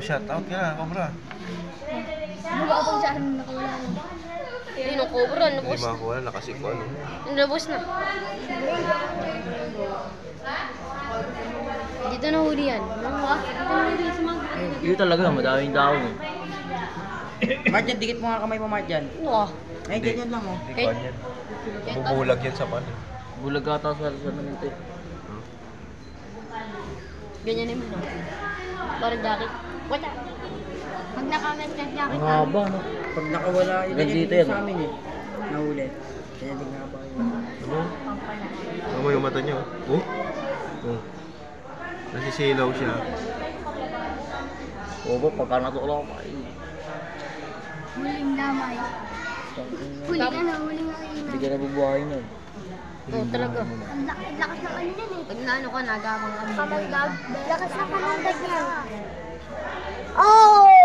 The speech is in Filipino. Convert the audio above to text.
shout out ka na, Cobra. Buka ako sa akin nakawala mo. Ayun ang cobra, Hindi nabos na. makakuha na, nakasiko ano. Nabos na. Dito na huli yan. Dito na huli sa mga. Dito talaga, madaming daon eh. Marjan, dikit mo nga kamay mo, Marjan. Oo. Ay, ganyan lang, oh. Hindi ko yan. Bubulag yan sa pan. Bulag ata sa naman ito eh. Ganyan yung mga. Parang jacket. Wala. Pag nakamit na jacket Ang haba, no? Pag nakawala, Gandito dito yan. sa amin eh. Nahuli. Kaya din nga ba yun. Ano? Ano mo yung mata niya? Oh? Oh. Nasisilaw siya. Oo ba, pagka natuklaw pa eh. Huling damay. Huli ka na, huling Hindi nakainan. ka nabubuhayin yan. Oo, talaga. Ang lakas ng ano yan eh. Pag naano ka, nagamang ang buhay. Lakas ng panundag niya. Oh!